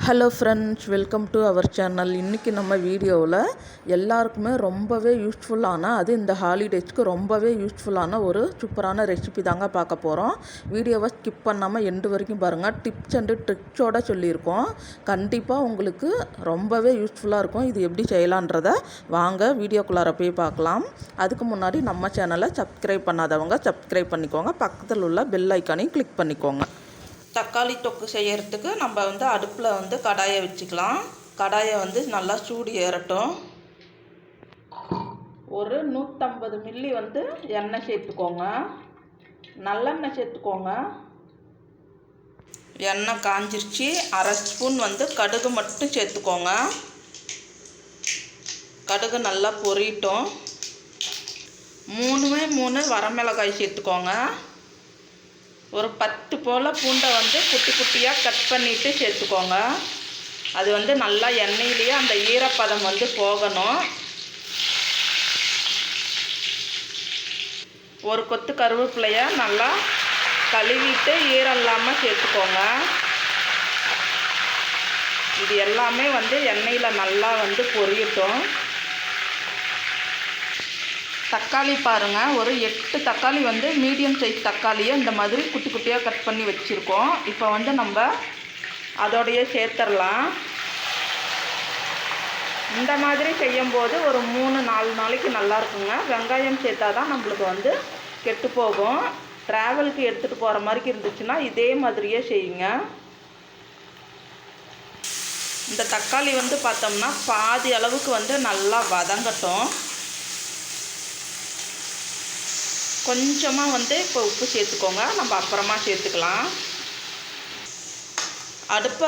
Hello friends, welcome to our channel. இன்றைக்கி நம்ம வீடியோவில் எல்லாருக்குமே ரொம்பவே யூஸ்ஃபுல்லான, அது இந்த ஹாலிடேஸ்க்கு ரொம்பவே யூஸ்ஃபுல்லான ஒரு சூப்பரான ரெசிபி தாங்க பார்க்க போகிறோம். வீடியோவை ஸ்கிப் பண்ணாமல் எண்டு வரைக்கும் பாருங்கள். டிப்ஸ் அண்டு ட்ரிக்ஸோடு சொல்லியிருக்கோம். கண்டிப்பாக உங்களுக்கு ரொம்பவே யூஸ்ஃபுல்லாக இருக்கும். இது எப்படி செய்யலான்றதை வாங்க வீடியோக்குள்ளார போய் பார்க்கலாம். அதுக்கு முன்னாடி நம்ம சேனலை சப்ஸ்கிரைப் பண்ணாதவங்க சப்ஸ்கிரைப் பண்ணிக்கோங்க. பக்கத்தில் உள்ள பெல் ஐக்கானையும் கிளிக் பண்ணிக்கோங்க. தக்காளி தொக்கு செய்யறதுக்கு நம்ம அடுப்பில் கடாயை வச்சுக்கலாம். கடாயை நல்லா சூடு ஏறட்டும். ஒரு 150 மில்லி எண்ணெய் சேர்த்துக்கோங்க. நல்லெண்ணெய் சேர்த்துக்கோங்க. எண்ணெய் காஞ்சிருச்சு. அரை ஸ்பூன் கடுகு மட்டும் சேர்த்துக்கோங்க. கடுகு நல்லா பொரியட்டும். 3 வரமிளகாய் சேர்த்துக்கோங்க. ஒரு 10 போல் பூண்டை குட்டி குட்டியாக கட் பண்ணிவிட்டு சேர்த்துக்கோங்க. அது நல்லா எண்ணெயிலேயே அந்த ஈரப்பதம் போகணும். ஒரு கொத்து கருவேப்பிலையை நல்லா கழுவிட்டு ஈரம் இல்லாமல் சேர்த்துக்கோங்க. இது எல்லாமே எண்ணெயில் நல்லா பொரியட்டும். தக்காளி பாருங்கள், ஒரு 8 தக்காளி மீடியம் சைஸ் தக்காளியை இந்த மாதிரி குட்டி குட்டியாக கட் பண்ணி வச்சுருக்கோம். இப்போ நம்ம அதோடையே சேர்த்துடலாம். இந்த மாதிரி செய்யும்போது ஒரு 3-4 நாளைக்கு நல்லா இருக்குங்க. வெங்காயம் சேர்த்தா தான் நம்மளுக்கு கெட்டு போகும். ட்ராவலுக்கு எடுத்துகிட்டு போகிற மாதிரி இருந்துச்சுன்னா இதே மாதிரியே செய்யுங்க. இந்த தக்காளி பார்த்தோம்னா பாதி அளவுக்கு நல்லா வதங்கட்டும். கொஞ்சமாக இப்போ உப்பு சேர்த்துக்கோங்க. நம்ம அப்புறமா சேர்த்துக்கலாம். அடுப்பை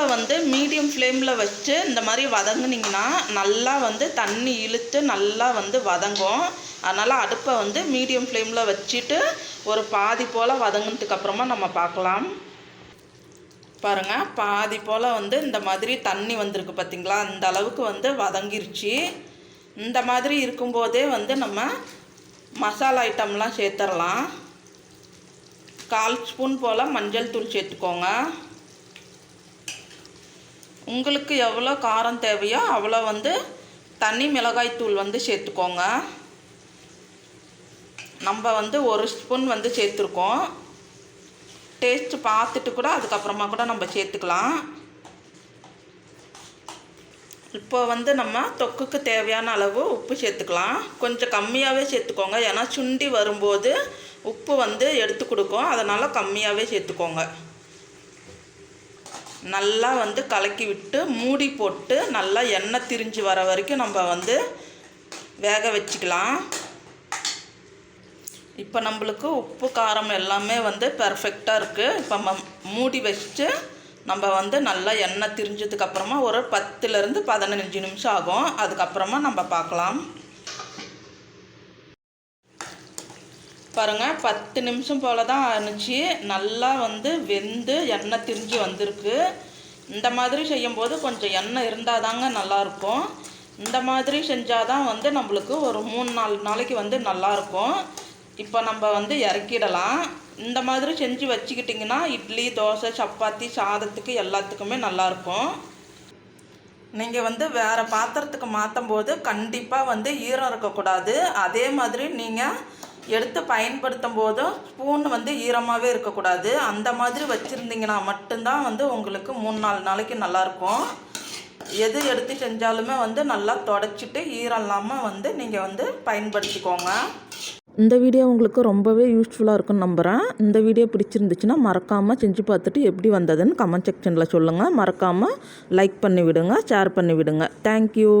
மீடியம் ஃப்ளேமில் வச்சு இந்த மாதிரி வதங்குனிங்கன்னா நல்லா தண்ணி இழுத்து நல்லா வதங்கும். அதனால் அடுப்பை மீடியம் ஃப்ளேமில் வச்சுட்டு ஒரு பாதி போல் வதங்கினதுக்கப்புறமா நம்ம பார்க்கலாம். பாருங்கள், பாதி போல் இந்த மாதிரி தண்ணி வந்திருக்கு பார்த்திங்களா? அந்த அளவுக்கு வதங்கிருச்சு. இந்த மாதிரி இருக்கும்போதே நம்ம மசாலா ஐட்டம்லாம் சேர்த்துடலாம். 1/4 ஸ்பூன் போல் மஞ்சள் தூள் சேர்த்துக்கோங்க. உங்களுக்கு எவ்வளோ காரம் தேவையோ அவ்வளோ தனி மிளகாய் தூள் சேர்த்துக்கோங்க. நம்ம 1 ஸ்பூன் சேர்த்துருக்கோம். டேஸ்ட்டு பார்த்துட்டு கூட அதுக்கப்புறமா கூட நம்ம சேர்த்துக்கலாம். இப்போ நம்ம தொக்குக்கு தேவையான அளவு உப்பு சேர்த்துக்கலாம். கொஞ்சம் கம்மியாகவே சேர்த்துக்கோங்க. ஏன்னா சுண்டி வரும்போது உப்பு எடுத்து கொடுக்கும். அதனால் கம்மியாகவே சேர்த்துக்கோங்க. நல்லா கலக்கி விட்டு மூடி போட்டு நல்லா எண்ணெய் திரிஞ்சு வர வரைக்கும் நம்ம வேக வச்சுக்கலாம். இப்போ நம்மளுக்கு உப்பு காரம் எல்லாமே பெர்ஃபெக்டாக இருக்குது. இப்போ மூடி வச்சுட்டு நம்ம நல்லா எண்ணெய் திரிஞ்சதுக்கப்புறமா ஒரு 10லேருந்து 15 நிமிஷம் ஆகும். அதுக்கப்புறமா நம்ம பார்க்கலாம். பாருங்கள், 10 நிமிஷம் போல் தான் ஆணுச்சு. நல்லா வெந்து எண்ணெய் திரிஞ்சு வந்திருக்கு. இந்த மாதிரி செய்யும்போது கொஞ்சம் எண்ணெய் இருந்தால் தாங்க நல்லாயிருக்கும். இந்த மாதிரி செஞ்சால் தான் நம்மளுக்கு ஒரு 3-4 நாளைக்கு நல்லாயிருக்கும். இப்போ நம்ம இறக்கிடலாம். இந்த மாதிரி செஞ்சு வச்சுக்கிட்டிங்கன்னா இட்லி, தோசை, சப்பாத்தி, சாதத்துக்கு எல்லாத்துக்குமே நல்லாயிருக்கும். நீங்கள் வேறு பாத்திரத்துக்கு மாற்றும் போது கண்டிப்பாக ஈரம் இருக்கக்கூடாது. அதே மாதிரி நீங்கள் எடுத்து பயன்படுத்தும் போதும் ஸ்பூன் ஈரமாகவே இருக்கக்கூடாது. அந்த மாதிரி வச்சுருந்தீங்கன்னா மட்டும்தான் உங்களுக்கு 3-4 நாளைக்கு நல்லாயிருக்கும். எது எடுத்து செஞ்சாலுமே நல்லா தொடச்சிட்டு ஈரம் இல்லாமல் நீங்கள் பயன்படுத்திக்கோங்க. இந்த வீடியோ உங்களுக்கு ரொம்பவே யூஸ்ஃபுல்லாக இருக்குன்னு நம்புகிறேன். இந்த வீடியோ பிடிச்சிருந்துச்சுன்னா மறக்காமல் செஞ்சு பார்த்துட்டு எப்படி வந்ததுன்னு கமெண்ட் செக்ஷனில் சொல்லுங்கள். மறக்காமல் லைக் பண்ணி விடுங்க, ஷேர் பண்ணி விடுங்க. தேங்க்யூ.